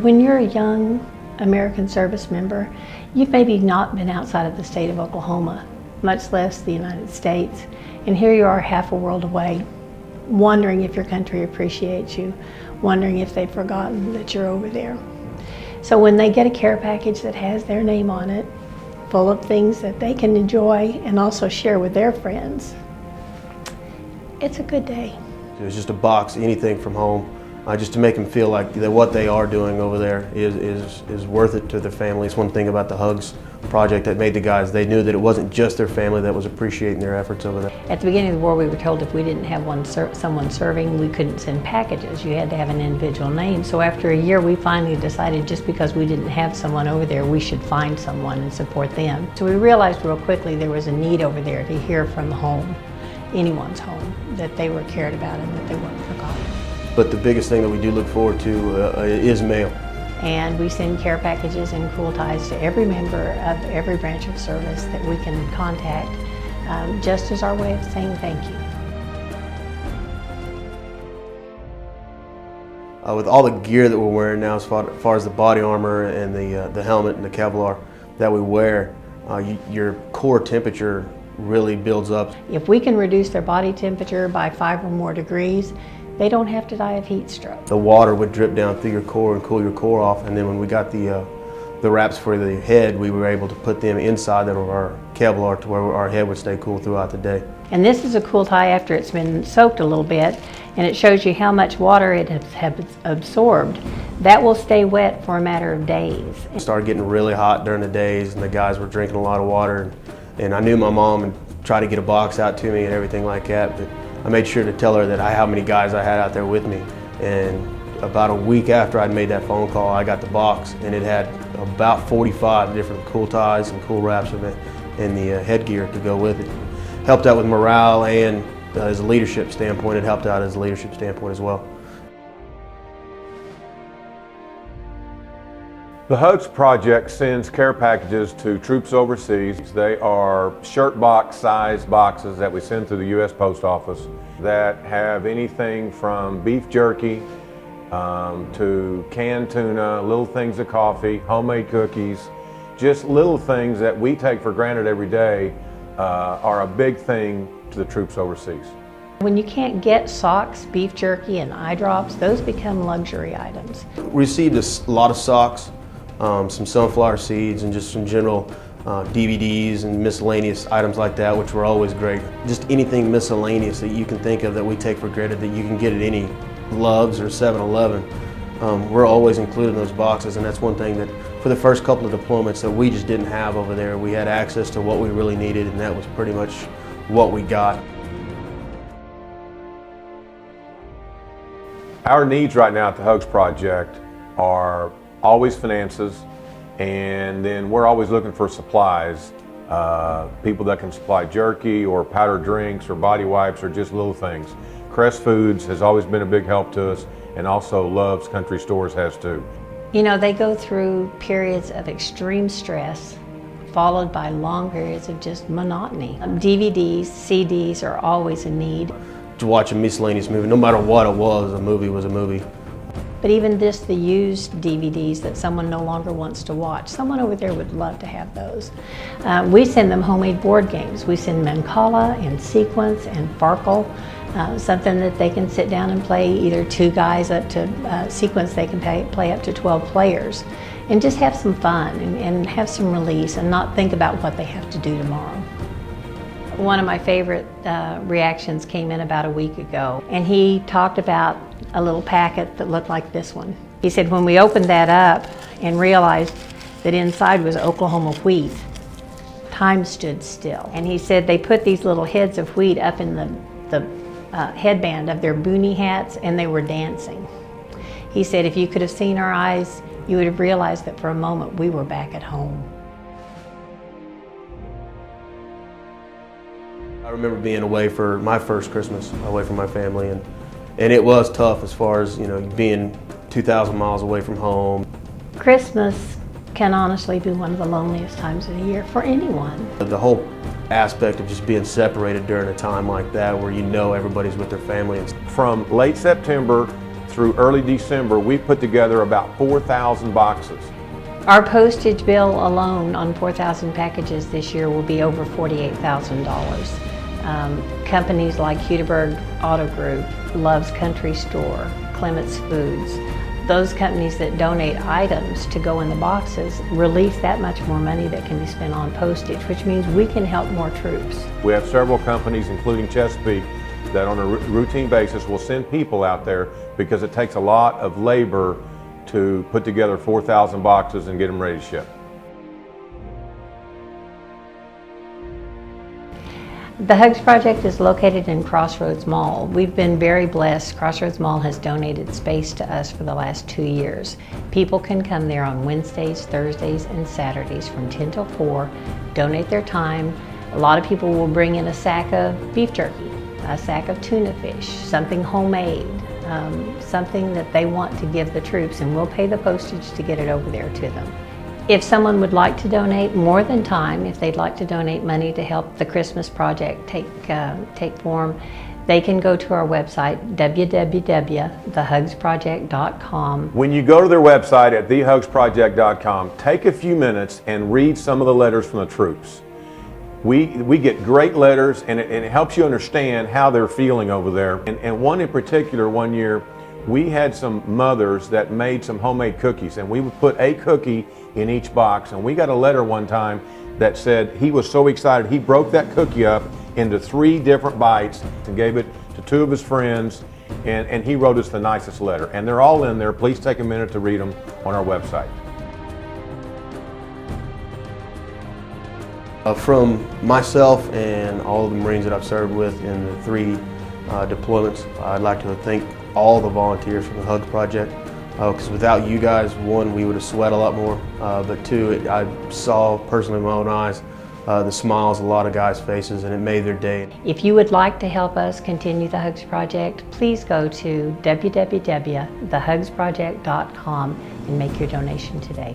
When you're a young American service member, you've maybe not been outside of the state of Oklahoma, much less the United States. And here you are half a world away, wondering if your country appreciates you, wondering if they've forgotten that you're over there. So when they get a care package that has their name on it, full of things that they can enjoy and also share with their friends, it's a good day. It was just a box, anything from home, just to make them feel like that what they are doing over there is worth it to their families. One thing about the Hugs project that made the guys, they knew that it wasn't just their family that was appreciating their efforts over there. At the beginning of the war, we were told if we didn't have someone serving, we couldn't send packages. You had to have an individual name. So after a year, we finally decided just because we didn't have someone over there, we should find someone and support them. So we realized real quickly there was a need over there to hear from home, anyone's home, that they were cared about and that they weren't forgotten. But the biggest thing that we do look forward to is mail. And we send care packages and cool ties to every member of every branch of service that we can contact, just as our way of saying thank you. With all the gear that we're wearing now, as far as the body armor and the helmet and the Kevlar that we wear, your core temperature really builds up. If we can reduce their body temperature by 5 or more degrees, they don't have to die of heat stroke. The water would drip down through your core and cool your core off, and then when we got the wraps for the head, we were able to put them inside of our Kevlar to where our head would stay cool throughout the day. And this is a cool tie after it's been soaked a little bit, and it shows you how much water it has absorbed. That will stay wet for a matter of days. It started getting really hot during the days, and the guys were drinking a lot of water, and I knew my mom and tried to get a box out to me and everything like that, but I made sure to tell her that how many guys I had out there with me. And about a week after I'd made that phone call, I got the box, and it had about 45 different cool ties and cool wraps of it and the headgear to go with it. Helped out with morale, and as a leadership standpoint, it helped out as a leadership standpoint as well. The Hugs Project sends care packages to troops overseas. They are shirt box size boxes that we send to the U.S. Post Office that have anything from beef jerky to canned tuna, little things of coffee, homemade cookies, just little things that we take for granted every day are a big thing to the troops overseas. When you can't get socks, beef jerky, and eye drops, those become luxury items. We received a lot of socks, some sunflower seeds, and just some general DVDs and miscellaneous items like that, which were always great. Just anything miscellaneous that you can think of that we take for granted that you can get at any Love's or 7-Eleven. We're always included in those boxes, and that's one thing that for the first couple of deployments that we just didn't have over there. We had access to what we really needed, and that was pretty much what we got. Our needs right now at the Hugs Project are always finances, and then we're always looking for supplies. People that can supply jerky or powdered drinks or body wipes or just little things. Crest Foods has always been a big help to us, and also Love's Country Stores has too. You know, they go through periods of extreme stress, followed by long periods of just monotony. DVDs, CDs are always a need. To watch a miscellaneous movie, no matter what it was, a movie was a movie. But even just the used DVDs that someone no longer wants to watch, someone over there would love to have those. We send them homemade board games. We send Mancala and Sequence and Farkle, something that they can sit down and play, either 2 guys up to Sequence, they can play up to 12 players, and just have some fun and have some release and not think about what they have to do tomorrow. One of my favorite reactions came in about a week ago, and he talked about a little packet that looked like this one. He said when we opened that up and realized that inside was Oklahoma wheat, time stood still. And he said they put these little heads of wheat up in the headband of their boonie hats, and they were dancing. He said if you could have seen our eyes, you would have realized that for a moment we were back at home. I remember being away for my first Christmas, away from my family, and it was tough as far as, you know, being 2,000 miles away from home. Christmas can honestly be one of the loneliest times of the year for anyone. The whole aspect of just being separated during a time like that where you know everybody's with their family. From late September through early December, we put together about 4,000 boxes. Our postage bill alone on 4,000 packages this year will be over $48,000. Companies like Hudeberg Auto Group, Love's Country Store, Clements Foods, those companies that donate items to go in the boxes release that much more money that can be spent on postage, which means we can help more troops. We have several companies, including Chesapeake, that on a routine basis will send people out there because it takes a lot of labor to put together 4,000 boxes and get them ready to ship. The Hugs Project is located in Crossroads Mall. We've been very blessed. Crossroads Mall has donated space to us for the last 2 years. People can come there on Wednesdays, Thursdays, and Saturdays from 10 till 4, donate their time. A lot of people will bring in a sack of beef jerky, a sack of tuna fish, something homemade, something that they want to give the troops, and we'll pay the postage to get it over there to them. If someone would like to donate more than time, if they'd like to donate money to help the Christmas project take form, they can go to our website, www.thehugsproject.com. When you go to their website at thehugsproject.com, take a few minutes and read some of the letters from the troops. We get great letters, and it helps you understand how they're feeling over there. And one in particular, one year, we had some mothers that made some homemade cookies, and we would put a cookie in each box. And we got a letter one time that said he was so excited he broke that cookie up into 3 different bites and gave it to 2 of his friends, and he wrote us the nicest letter. And they're all in there. Please take a minute to read them on our website. From myself and all of the Marines that I've served with in the 3 deployments, I'd like to thank all the volunteers from the Hugs Project, because without you guys, 1, we would have sweat a lot more, but 2, I saw personally with my own eyes the smiles on a lot of guys' faces, and it made their day. If you would like to help us continue the Hugs Project, please go to www.thehugsproject.com and make your donation today.